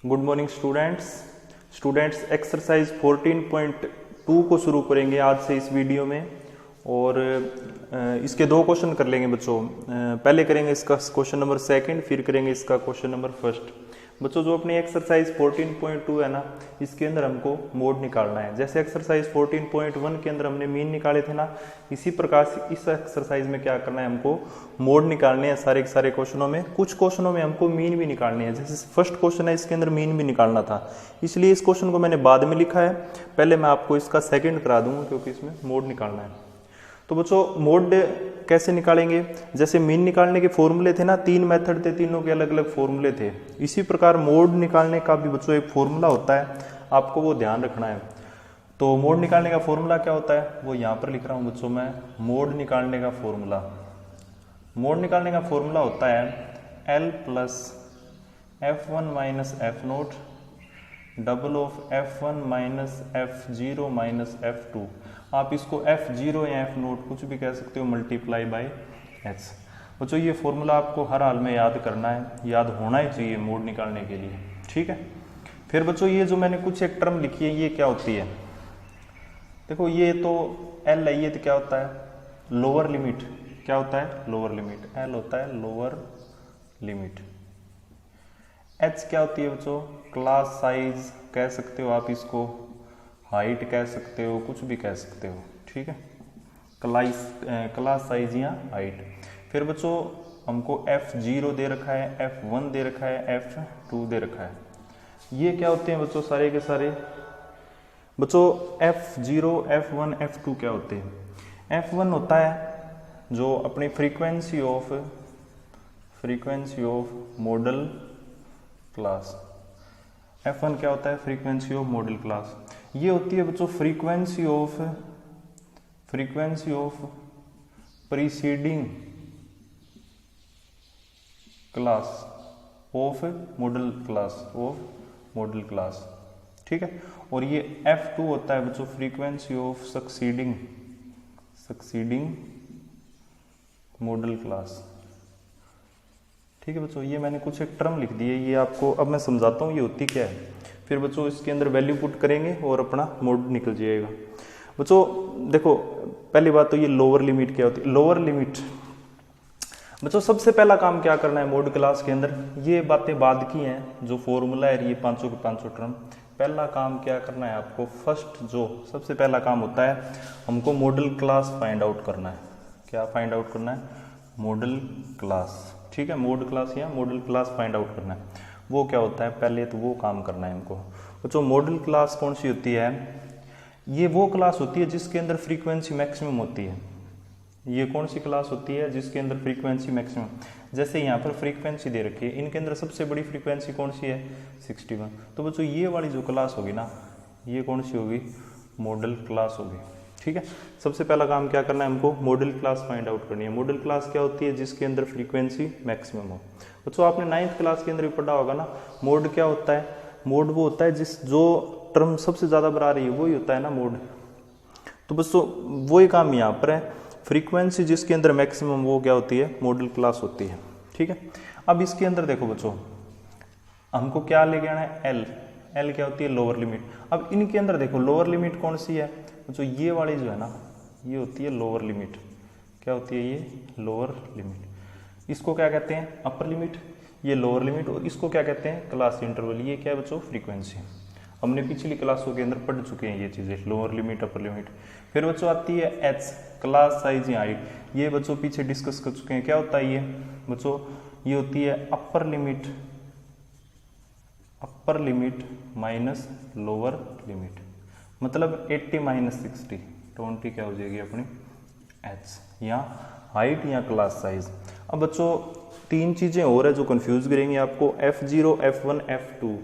Good morning students exercise 14.2 को शुरू करेंगे आज से इस वीडियो में। और इसके दो क्वेश्चन कर लेंगे बच्चों। पहले करेंगे इसका क्वेश्चन नंबर सेकंड, फिर करेंगे इसका क्वेश्चन नंबर फर्स्ट। बच्चों जो अपनी एक्सरसाइज 14.2 है ना, इसके अंदर हमको मोड निकालना है। जैसे एक्सरसाइज 14.1 के अंदर हमने मीन निकाले थे ना, इसी प्रकार से इस एक्सरसाइज में क्या करना है, हमको मोड निकालने हैं सारे के सारे क्वेश्चनों में। कुछ क्वेश्चनों में हमको मीन भी निकालनी है। जैसे फर्स्ट क्वेश्चन है, इसके अंदर मीन भी निकालना था, इसलिए इस क्वेश्चन को मैंने बाद में लिखा है। पहले मैं आपको इसका सेकेंड करा दूंगा क्योंकि इसमें मोड निकालना है। तो बच्चों मोड कैसे निकालेंगे, जैसे मीन निकालने के फॉर्मूले थे ना, तीन मेथड थे, तीनों के अलग अलग फॉर्मूले थे। इसी प्रकार मोड निकालने का भी बच्चों एक फॉर्मूला होता है, आपको वो ध्यान रखना है। तो मोड निकालने का फॉर्मूला क्या होता है वो यहाँ पर लिख रहा हूँ बच्चों मैं। मोड निकालने का फॉर्मूला होता है L plus F1 minus F0 double of F1 minus F0 minus F2। आप इसको F0 या F0 कुछ भी कह सकते हो, मल्टीप्लाई बाय H। बच्चों ये फॉर्मूला आपको हर हाल में याद करना है, याद होना ही चाहिए मोड निकालने के लिए, ठीक है। फिर बच्चों ये जो मैंने कुछ एक टर्म लिखी है, ये क्या होती है, देखो ये तो L है, ये तो क्या होता है, लोअर लिमिट। क्या होता है, लोअर लिमिट। L होता है लोअर लिमिट। H क्या होती है बच्चों, क्लास साइज कह सकते हो आप इसको, हाइट कह सकते हो, कुछ भी कह सकते हो, ठीक है। क्लास साइज या हाइट। फिर बच्चों हमको F0 दे रखा है, F1 दे रखा है, F2 दे रखा है। ये क्या होते हैं बच्चों, सारे के सारे बच्चों F0, F1, F2 क्या होते हैं। F1 होता है जो अपनी frequency of model class. F1 क्या होता है, फ्रीक्वेंसी ऑफ मॉडल क्लास। ये होती है बच्चों frequency of preceding class of model class, ठीक है। और ये F2 होता है बच्चों frequency of succeeding model class, ठीक है बच्चों। ये मैंने कुछ एक टर्म लिख दी है, ये आपको अब मैं समझाता हूँ ये होती क्या है। फिर बच्चों इसके अंदर वैल्यू पुट करेंगे और अपना मोड निकल जाएगा। बच्चों देखो पहली बात तो ये लोअर लिमिट क्या होती है। लोअर लिमिट बच्चों सबसे पहला काम क्या करना है मोड क्लास के अंदर, ये बातें बाद की हैं, जो फॉर्मूला है ये पांचों के पांचों टर्म। पहला काम क्या करना है आपको, फर्स्ट जो सबसे पहला काम होता है, हमको मॉडल क्लास फाइंड आउट करना है। क्या फाइंड आउट करना है, मॉडल क्लास, ठीक है। मॉड क्लास या मॉडल क्लास फाइंड आउट करना है। वो क्या होता है, पहले तो वो काम करना है हमको। बच्चों मॉडल क्लास कौन सी होती है, ये वो क्लास होती है जिसके अंदर फ्रीक्वेंसी मैक्सिमम होती है। ये कौन सी क्लास होती है जिसके अंदर फ्रीक्वेंसी मैक्सिमम, जैसे यहाँ पर फ्रीक्वेंसी दे रखी है, इनके अंदर सबसे बड़ी फ्रीक्वेंसी कौन सी है, 61। तो बच्चों ये वाली जो क्लास होगी ना, ये कौन सी होगी, मॉडल क्लास होगी, ठीक है। सबसे पहला काम क्या करना है हमको, मॉडल क्लास फाइंड आउट करनी है। मॉडल क्लास क्या होती है, जिसके अंदर फ्रीक्वेंसी मैक्सिमम हो। बच्चों आपने 9th क्लास के अंदर भी पढ़ा होगा ना, मोड क्या होता है, मोड वो होता है जो टर्म सबसे ज्यादा बरा रही है, वही होता है ना मोड। तो बच्चों वही काम यहाँ पर है, फ्रीक्वेंसी जिसके अंदर मैक्सिमम वो क्या होती है, मॉडल क्लास होती है, ठीक है। अब इसके अंदर देखो बच्चों हमको क्या लेके आना है, L क्या होती है, लोअर लिमिट। अब इनके अंदर देखो लोअर लिमिट कौन सी है बच्चों, ये वाली जो है ना, ये होती है लोअर लिमिट। क्या होती है ये, लोअर लिमिट। इसको क्या कहते हैं, अपर लिमिट, ये लोअर लिमिट। और इसको क्या कहते हैं, क्लास इंटरवल। ये क्या है बच्चों, फ्रीक्वेंसी। हमने पिछली क्लासों के अंदर पढ़ चुके हैं ये चीजें, लोअर लिमिट, अपर लिमिट। फिर बच्चों आती है H, क्लास साइज या हाइट। ये बच्चों पीछे डिस्कस कर चुके हैं। क्या होता है ये बच्चों, ये होती है upper limit minus lower limit. मतलब 80 माइनस 60, 20 क्या हो जाएगी अपनी H, या हाइट या क्लास साइज। अब बच्चों तीन चीजें और है जो कंफ्यूज करेंगे आपको, F0, F1, F2।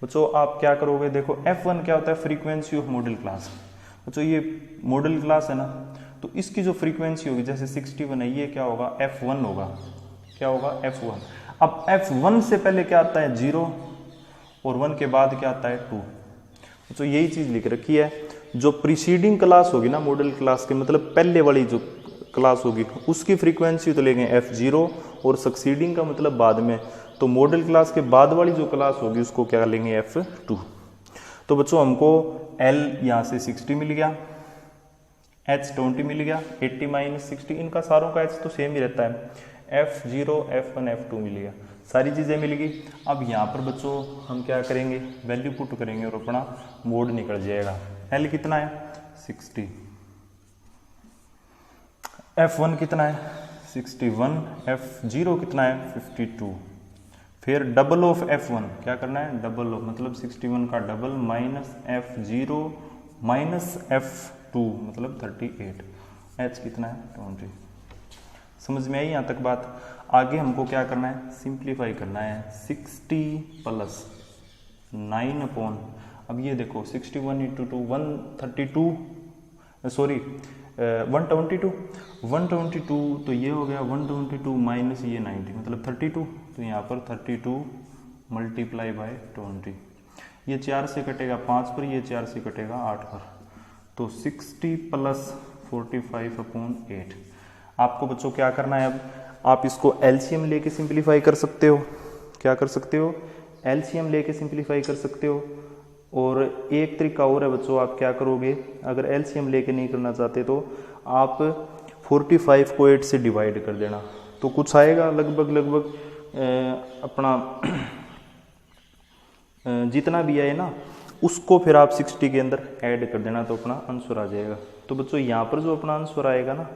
बच्चों आप क्या करोगे, देखो F1 क्या होता है, फ्रीक्वेंसी ऑफ मॉडल क्लास। बच्चों ये मॉडल क्लास है ना, तो इसकी जो फ्रीक्वेंसी होगी, जैसे 61 है, ये क्या होगा, F1 होगा। क्या होगा, F1। अब F1 से पहले क्या आता है, 0, और 1 के बाद क्या आता है, 2। तो यही चीज लिख रखी है, जो प्रीसीडिंग क्लास होगी ना मॉडल क्लास के, मतलब पहले वाली जो क्लास होगी, उसकी फ्रीक्वेंसी तो लेंगे F0, और सक्सीडिंग का मतलब बाद में, तो मॉडल क्लास के बाद वाली जो क्लास होगी उसको क्या लेंगे F2। तो बच्चों हमको L यहाँ से 60 मिल गया, H 20 मिल गया, 80 माइनस 60 इनका सारों का H तो सेम ही रहता है, F0 F1 F2 मिल गया, सारी चीज़ें मिल गई। अब यहाँ पर बच्चों हम क्या करेंगे, वैल्यू पुट करेंगे और अपना मोड निकल जाएगा। L कितना है 60, F1 कितना है 61, F0 कितना है 52, फिर डबल ऑफ F1 क्या करना है, डबल ऑफ मतलब 61 का double minus F0 minus F2 मतलब 38, H कितना है 20। समझ में आई यहाँ तक बात। आगे हमको क्या करना है, सिंप्लीफाई करना है, 60 प्लस 9 अपॉन, अब ये देखो 61 इंटू 2 132 सॉरी 122 तो ये हो गया 122 माइनस ये 90 मतलब 32, तो यहाँ पर 32 मल्टीप्लाई बाय 20, ये 4 से कटेगा 5 पर, ये 4 से कटेगा 8 पर, तो 60 प्लस 45 अपॉन 8। आपको बच्चों क्या करना है, अब आप इसको एलसीएम लेके सिंप्लीफाई कर सकते हो, क्या कर सकते हो, एलसीएम लेके सिंप्लीफाई कर सकते हो। और एक तरीका और है बच्चों, आप क्या करोगे, अगर एलसीएम लेके नहीं करना चाहते तो आप 45 को 8 से डिवाइड कर देना, तो कुछ आएगा लगभग अपना जितना भी आए ना उसको फिर आप 60 के अंदर ऐड कर देना, तो अपना आंसर आ जाएगा। तो बच्चों यहाँ पर जो अपना आंसर आएगा ना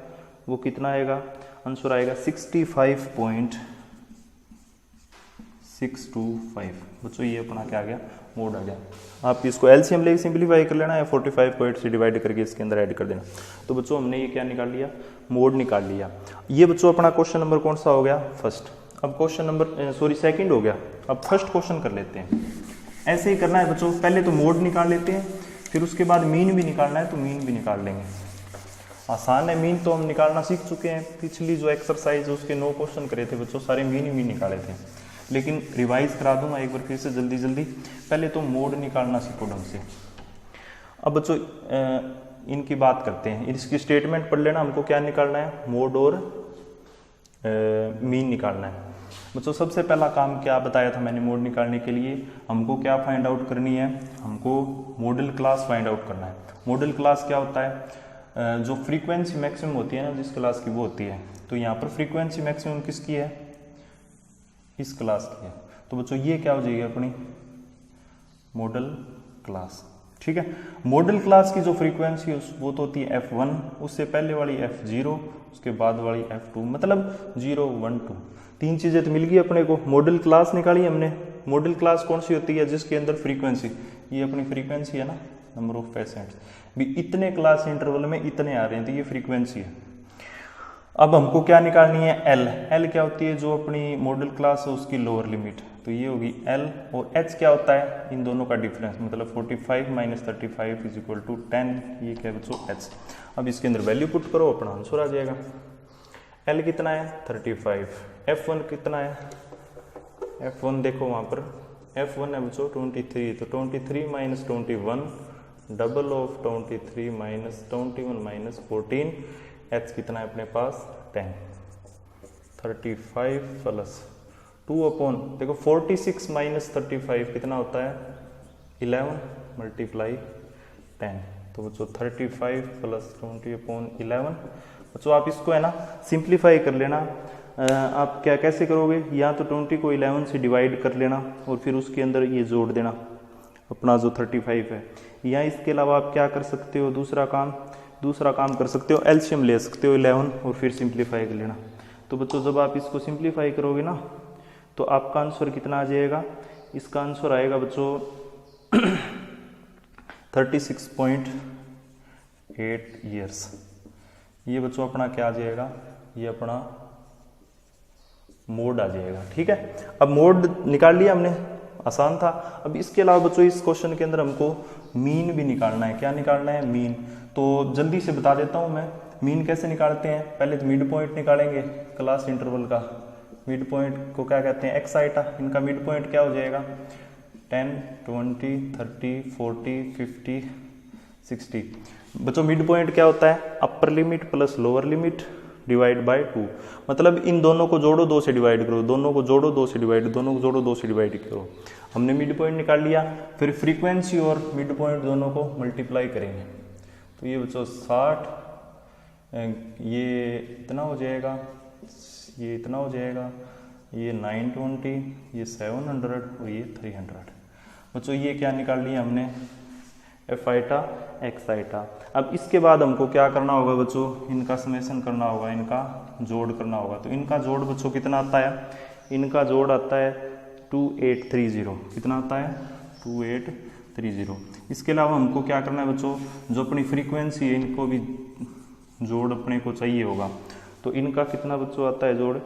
वो कितना आएगा, आंसर आएगा 65.625। बच्चों ये अपना क्या आ गया, मोड आ गया। आप इसको एलसीएम लेके सिंप्लीफाई कर लेना या 45 को 8 से डिवाइड करके इसके अंदर ऐड कर देना। तो बच्चों हमने ये क्या निकाल लिया, मोड निकाल लिया। ये बच्चों अपना क्वेश्चन नंबर कौन सा हो गया, फर्स्ट। अब क्वेश्चन नंबर सेकंड हो गया। अब फर्स्ट क्वेश्चन कर लेते हैं। ऐसे ही करना है बच्चों, पहले तो मोड निकाल लेते हैं, फिर उसके बाद मीन भी निकालना है तो मीन भी निकाल लेंगे। आसान है, मीन तो हम निकालना सीख चुके हैं, पिछली जो एक्सरसाइज उसके 9 क्वेश्चन करे थे बच्चों, सारे मीन ही निकाले थे, लेकिन रिवाइज करा दूंगा एक बार फिर से जल्दी। पहले तो मोड निकालना सीखो ढंग से। अब बच्चों इनकी बात करते हैं, इसकी स्टेटमेंट पढ़ लेना। हमको क्या निकालना है, मोड और मीन निकालना है। बच्चों सबसे पहला काम क्या बताया था मैंने, मोड निकालने के लिए हमको क्या फाइंड आउट करनी है, हमको मॉडल क्लास फाइंड आउट करना है। मॉडल क्लास क्या होता है, जो फ्रीक्वेंसी मैक्सिमम होती है ना जिस क्लास की वो होती है। तो यहाँ पर फ्रीक्वेंसी मैक्सिमम किसकी है, इस क्लास की है। तो बच्चों ये क्या हो जाएगी अपनी मॉडल क्लास, ठीक है। मॉडल क्लास की जो फ्रीक्वेंसी है वो तो होती है F1, उससे पहले वाली F0, उसके बाद वाली F2, मतलब 0 1 2, 3 चीजें तो मिल गई अपने को। मॉडल क्लास निकाली हमने। मॉडल क्लास कौन सी होती है, जिसके अंदर फ्रीक्वेंसी, ये अपनी फ्रीक्वेंसी है ना, नंबर ऑफ पेशेंट्स भी इतने क्लास इंटरवल में इतने आ रहे हैं, तो ये फ्रीक्वेंसी है। अब हमको क्या निकालनी है, एल क्या होती है, जो अपनी मॉडल क्लास है उसकी लोअर लिमिट, तो ये होगी एल। और एच क्या होता है, इन दोनों का डिफरेंस, मतलब 45 माइनस 35 इज इक्वल टू 10, ये क्या है बच्चों एच। अब इसके अंदर वैल्यू पुट करो, अपना आंसर आ जाएगा। एल कितना है 35, F1 कितना है, F1 देखो वहाँ पर F1 है बच्चों 23, तो 23 minus 21 double of 23 minus 21 minus 14, H कितना है अपने पास 10, 35 प्लस 2 अपॉन देखो 46 माइनस 35 कितना होता है 11 मल्टीप्लाई 10, तो बच्चों 35 प्लस 20 अपॉन 11। बच्चों आप इसको है ना सिंप्लीफाई कर लेना। आप क्या कैसे करोगे, या तो 20 को 11 से डिवाइड कर लेना और फिर उसके अंदर ये जोड़ देना अपना जो 35 है, या इसके अलावा आप क्या कर सकते हो, दूसरा काम कर सकते हो, एलसीएम ले सकते हो 11 और फिर सिंप्लीफाई कर लेना। तो बच्चों जब आप इसको सिंप्लीफाई करोगे ना तो आपका आंसर कितना आ जाएगा, इसका आंसर आएगा बच्चों 36.8 ईयर्स। ये बच्चों अपना क्या आ जाएगा, ये अपना मोड आ जाएगा, ठीक है। अब मोड निकाल लिया हमने, आसान था। अब इसके अलावा बच्चों इस क्वेश्चन के अंदर हमको मीन भी निकालना है। क्या निकालना है, मीन। तो जल्दी से बता देता हूं मैं, मीन कैसे निकालते हैं। पहले तो मिड पॉइंट निकालेंगे क्लास इंटरवल का। मिड पॉइंट को क्या कहते हैं, एक्स आइटा। इनका मिड पॉइंट क्या हो जाएगा 10 20 30 40 50 60। बच्चों मिड पॉइंट क्या होता है, upper limit plus lower limit, divide by 2, मतलब इन दोनों को जोड़ो 2 से डिवाइड करो, दोनों को जोड़ो 2 से डिवाइड, दोनों को जोड़ो 2 से डिवाइड करो। हमने मिड पॉइंट निकाल लिया, फिर फ्रीक्वेंसी और मिड पॉइंट दोनों को मल्टीप्लाई करेंगे। तो ये बच्चों 60, ये इतना हो जाएगा, ये इतना हो जाएगा, ये 920, ये 700 और ये 300। बच्चों ये क्या निकाल लिया हमने, एफ आइटा एक्स आइटा। अब इसके बाद हमको क्या करना होगा बच्चों, इनका समेशन करना होगा, इनका जोड़ करना होगा। तो इनका जोड़ बच्चों कितना आता है, इनका जोड़ आता है 2830। कितना आता है, 2830। इसके अलावा हमको क्या करना है बच्चों, जो अपनी फ्रीक्वेंसी है इनको भी जोड़ अपने को चाहिए होगा। तो इनका कितना बच्चों आता है जोड़,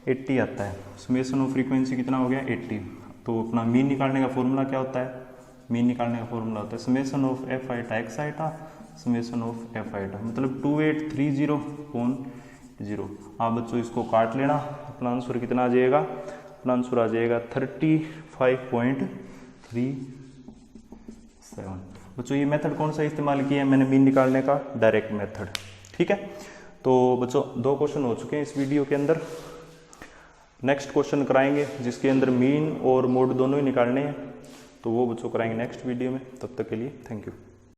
80 आता है। समेशन ऑफ फ्रीक्वेंसी कितना हो गया, 80। तो अपना मीन निकालने का फॉर्मूला क्या होता है, मीन निकालने का फॉर्मूला होता है summation of F eta X eta summation of F eta, मतलब 2830/0। आप बच्चों इसको काट लेना, अपना आंसर कितना आ जाएगा, अपना आंसर आ जाएगा 35.37। बच्चों ये मेथड कौन सा इस्तेमाल किया है मैंने, मीन निकालने का, डायरेक्ट मेथड। ठीक है, तो बच्चों 2 क्वेश्चन हो चुके हैं इस वीडियो के अंदर। नेक्स्ट क्वेश्चन कराएंगे जिसके अंदर मीन और मोड दोनों ही निकालने हैं, तो वो बच्चों कराएंगे नेक्स्ट वीडियो में। तब तक के लिए थैंक यू।